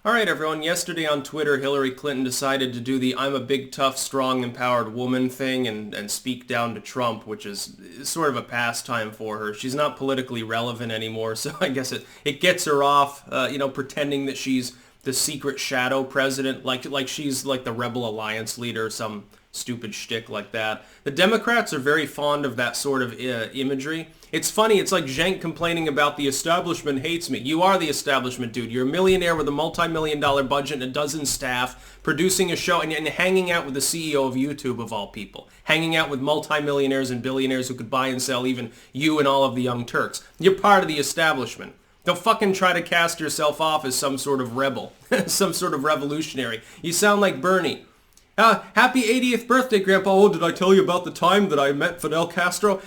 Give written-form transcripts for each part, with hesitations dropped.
All right, everyone. Yesterday on Twitter, Hillary Clinton decided to do the I'm a big, tough, strong, empowered woman thing and speak down to Trump, which is sort of a pastime for her. She's not politically relevant anymore, so I guess it gets her off, pretending that she's the secret shadow president, like she's like the Rebel Alliance leader, some stupid shtick like that. The Democrats are very fond of that sort of imagery. It's funny, it's like Cenk complaining about the establishment hates me. You are the establishment, dude. You're a millionaire with a multi-million-dollar budget and a dozen staff, producing a show and hanging out with the CEO of YouTube, of all people. Hanging out with multi-millionaires and billionaires who could buy and sell even you and all of the Young Turks. You're part of the establishment. Don't fucking try to cast yourself off as some sort of rebel, some sort of revolutionary. You sound like Bernie. Happy 80th birthday, Grandpa. Oh, did I tell you about the time that I met Fidel Castro?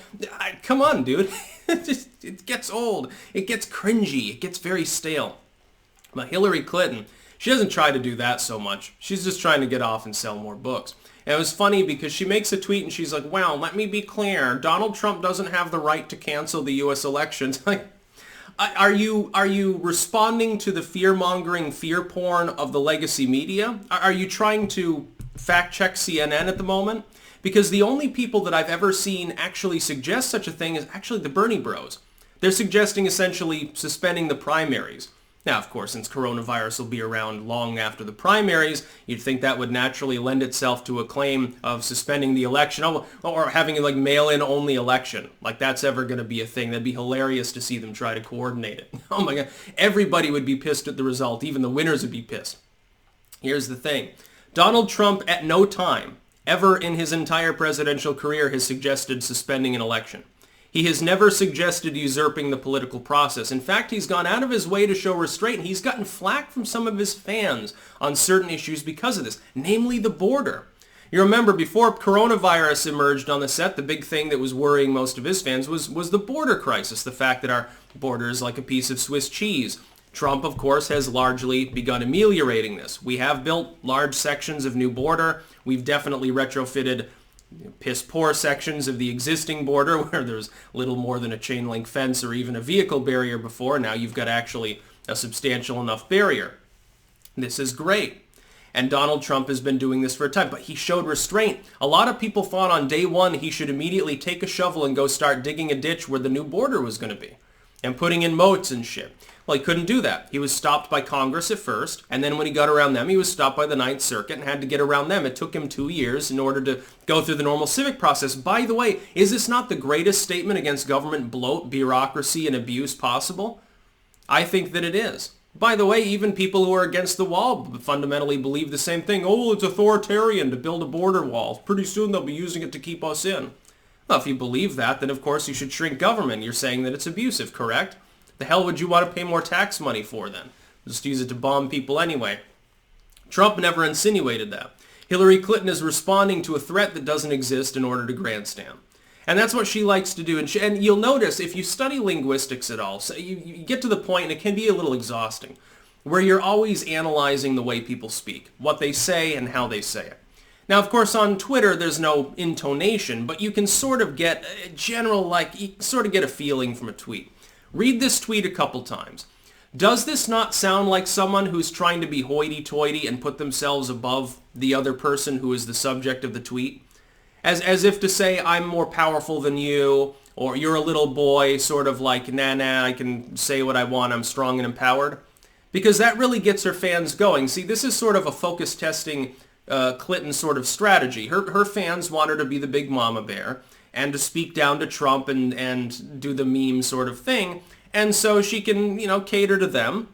Come on, dude. It gets old. It gets cringy. It gets very stale. But Hillary Clinton, she doesn't try to do that so much. She's just trying to get off and sell more books. And it was funny because she makes a tweet and she's like, well, let me be clear. Donald Trump doesn't have the right to cancel the U.S. elections. Like, are you responding to the fear-mongering fear porn of the legacy media? Are you trying to fact-check CNN at the moment? Because the only people that I've ever seen actually suggest such a thing is actually the Bernie bros. They're suggesting essentially suspending the primaries. Now, of course, since coronavirus will be around long after the primaries, you'd think that would naturally lend itself to a claim of suspending the election or having like mail-in only election. Like that's ever going to be a thing. That'd be hilarious to see them try to coordinate it. Oh my God. Everybody would be pissed at the result. Even the winners would be pissed. Here's the thing. Donald Trump at no time ever in his entire presidential career has suggested suspending an election. He has never suggested usurping the political process. In fact, he's gone out of his way to show restraint. He's gotten flack from some of his fans on certain issues because of this, namely the border. You remember before coronavirus emerged on the set, the big thing that was worrying most of his fans was the border crisis, the fact that our border is like a piece of Swiss cheese. Trump, of course, has largely begun ameliorating this. We have built large sections of new border. We've definitely retrofitted piss-poor sections of the existing border where there's little more than a chain link fence or even a vehicle barrier before. Now you've got actually a substantial enough barrier. This is great. And Donald Trump has been doing this for a time, but he showed restraint. A lot of people thought on day one he should immediately take a shovel and go start digging a ditch where the new border was going to be and putting in moats and shit. Well, he couldn't do that. He was stopped by Congress at first, and then when he got around them, he was stopped by the Ninth Circuit and had to get around them. It took him 2 years in order to go through the normal civic process. By the way, is this not the greatest statement against government bloat, bureaucracy, and abuse possible? I think that it is. By the way, even people who are against the wall fundamentally believe the same thing. Oh, it's authoritarian to build a border wall. Pretty soon they'll be using it to keep us in. Well, if you believe that, then of course you should shrink government. You're saying that it's abusive, correct? The hell would you want to pay more tax money for then? Just use it to bomb people anyway. Trump never insinuated that. Hillary Clinton is responding to a threat that doesn't exist in order to grandstand. And that's what she likes to do. And you'll notice if you study linguistics at all, so you get to the point, and it can be a little exhausting, where you're always analyzing the way people speak, what they say and how they say it. Now, of course, on Twitter, there's no intonation, but you can sort of get a general, you sort of get a feeling from a tweet. Read this tweet a couple times. Does this not sound like someone who's trying to be hoity-toity and put themselves above the other person who is the subject of the tweet? As if to say, I'm more powerful than you, or you're a little boy, sort of like, nah, I can say what I want, I'm strong and empowered. Because that really gets her fans going. See, this is sort of a focus testing Clinton sort of strategy. Her fans want her to be the big mama bear and to speak down to Trump and do the meme sort of thing. And so she can, cater to them,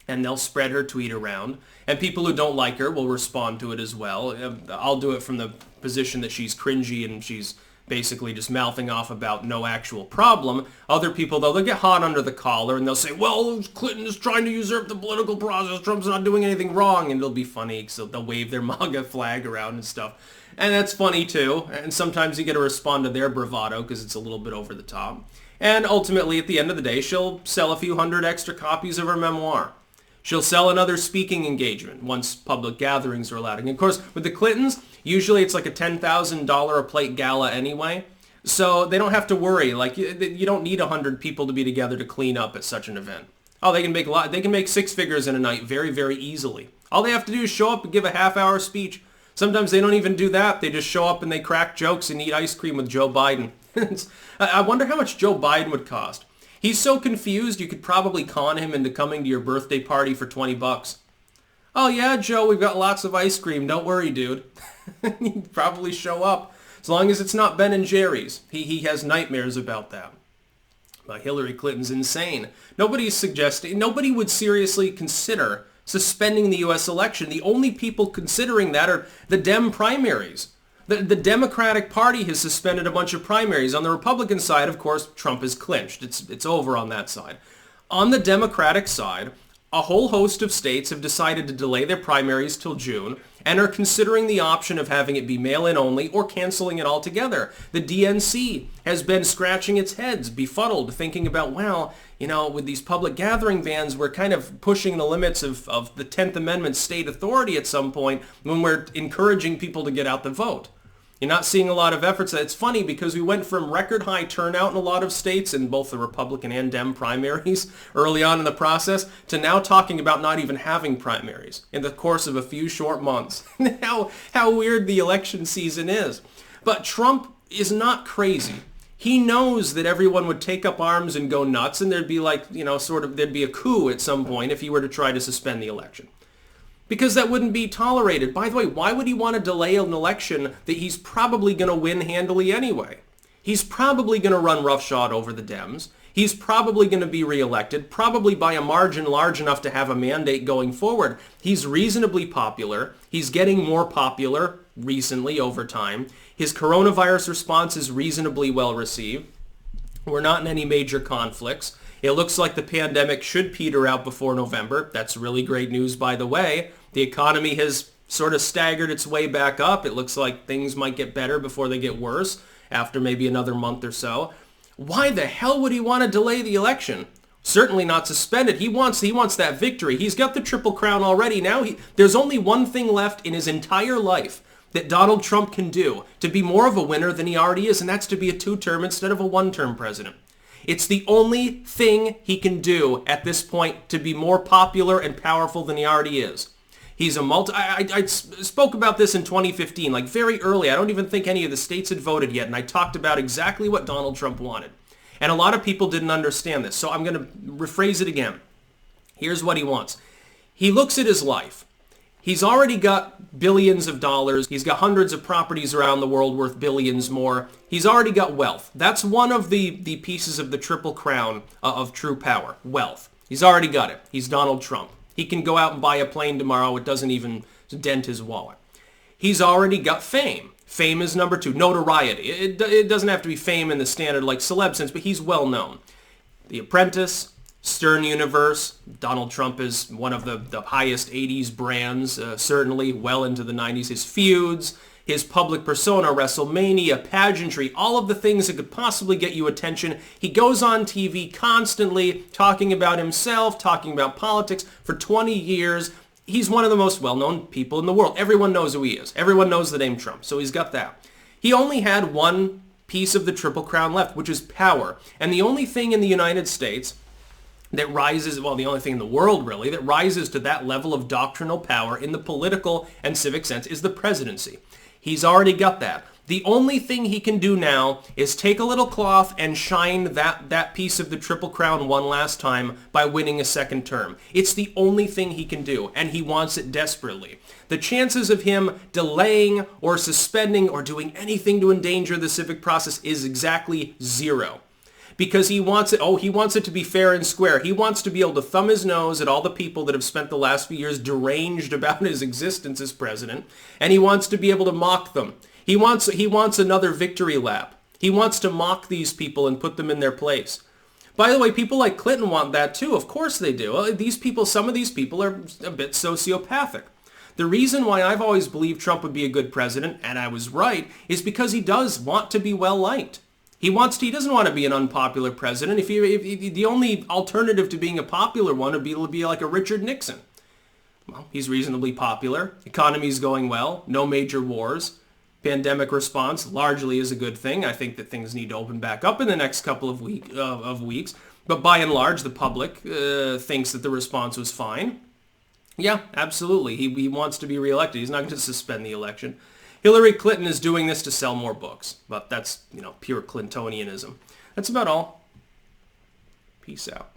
and they'll spread her tweet around. And people who don't like her will respond to it as well. I'll do it from the position that she's cringy and she's basically just mouthing off about no actual problem. Other people, though, they'll get hot under the collar and they'll say, well, Clinton is trying to usurp the political process. Trump's not doing anything wrong. And it'll be funny, so they'll wave their MAGA flag around and stuff. And that's funny, too. And sometimes you get to respond to their bravado because it's a little bit over the top. And ultimately, at the end of the day, she'll sell a few hundred extra copies of her memoir. She'll sell another speaking engagement once public gatherings are allowed. And of course, with the Clintons, usually it's like a $10,000 a plate gala anyway. So they don't have to worry. You don't need 100 people to be together to clean up at such an event. Oh, they can make a lot. They can make six figures in a night very, very easily. All they have to do is show up and give a half-hour speech. Sometimes they don't even do that. They just show up and they crack jokes and eat ice cream with Joe Biden. I wonder how much Joe Biden would cost. He's so confused, you could probably con him into coming to your birthday party for $20. Oh yeah, Joe, we've got lots of ice cream. Don't worry, dude. He'd probably show up. As long as it's not Ben and Jerry's. He has nightmares about that. Hillary Clinton's insane. Nobody's suggesting, nobody would seriously consider suspending the U.S. election. The only people considering that are the Dem primaries. The Democratic Party has suspended a bunch of primaries. On the Republican side, of course, Trump is clinched. It's over on that side. On the Democratic side, a whole host of states have decided to delay their primaries till June and are considering the option of having it be mail-in only or canceling it altogether. The DNC has been scratching its heads, befuddled, thinking about, well, you know, with these public gathering bans, we're kind of pushing the limits of the 10th Amendment state authority at some point when we're encouraging people to get out the vote. You're not seeing a lot of efforts. It's funny because we went from record high turnout in a lot of states in both the Republican and Dem primaries early on in the process to now talking about not even having primaries in the course of a few short months. How weird the election season is. But Trump is not crazy. He knows that everyone would take up arms and go nuts, and there'd be like, you know, there'd be a coup at some point if he were to try to suspend the election. Because that wouldn't be tolerated. By the way, why would he want to delay an election that he's probably going to win handily anyway? He's probably going to run roughshod over the Dems. He's probably going to be reelected, probably by a margin large enough to have a mandate going forward. He's reasonably popular. He's getting more popular recently over time. His coronavirus response is reasonably well received. We're not in any major conflicts. It looks like the pandemic should peter out before November. That's really great news, by the way. The economy has sort of staggered its way back up. It looks like things might get better before they get worse after maybe another month or so. Why the hell would he want to delay the election? Certainly not suspend it. He wants that victory. He's got the Triple Crown already. Now there's only one thing left in his entire life that Donald Trump can do to be more of a winner than he already is, and that's to be a two-term instead of a one-term president. It's the only thing he can do at this point to be more popular and powerful than he already is. He's a I spoke about this in 2015, like very early. I don't even think any of the states had voted yet, and I talked about exactly what Donald Trump wanted. And a lot of people didn't understand this, so I'm going to rephrase it again. Here's what he wants. He looks at his life. He's already got billions of dollars. He's got hundreds of properties around the world worth billions more. He's already got wealth. That's one of the pieces of the Triple Crown of true power, wealth. He's already got it. He's Donald Trump. He can go out and buy a plane tomorrow. It doesn't even dent his wallet. He's already got fame. Fame is number two. Notoriety. It doesn't have to be fame in the standard like celeb sense, but he's well known. The Apprentice, Stern Universe. Donald Trump is one of the highest 80s brands, certainly well into the 90s. His feuds, his public persona, WrestleMania, pageantry, all of the things that could possibly get you attention. He goes on TV constantly talking about himself, talking about politics for 20 years. He's one of the most well-known people in the world. Everyone knows who he is. Everyone knows the name Trump, so he's got that. He only had one piece of the Triple Crown left, which is power. And the only thing in the United States that rises, well, the only thing in the world, really, that rises to that level of doctrinal power in the political and civic sense is the presidency. He's already got that. The only thing he can do now is take a little cloth and shine that piece of the Triple Crown one last time by winning a second term. It's the only thing he can do, and he wants it desperately. The chances of him delaying or suspending or doing anything to endanger the civic process is exactly zero. Because he wants it to be fair and square. He wants to be able to thumb his nose at all the people that have spent the last few years deranged about his existence as president, and he wants to be able to mock them. He wants another victory lap. He wants to mock these people and put them in their place. By the way, people like Clinton want that too. Of course they do. Some of these people are a bit sociopathic. The reason why I've always believed Trump would be a good president, and I was right, is because he does want to be well-liked. He doesn't want to be an unpopular president. If the only alternative to being a popular one would be like a Richard Nixon. Well, he's reasonably popular. Economy's going well. No major wars. Pandemic response largely is a good thing. I think that things need to open back up in the next couple of weeks. But by and large, the public thinks that the response was fine. Yeah, absolutely. He wants to be reelected. He's not going to suspend the election. Hillary Clinton is doing this to sell more books. But that's, pure Clintonianism. That's about all. Peace out.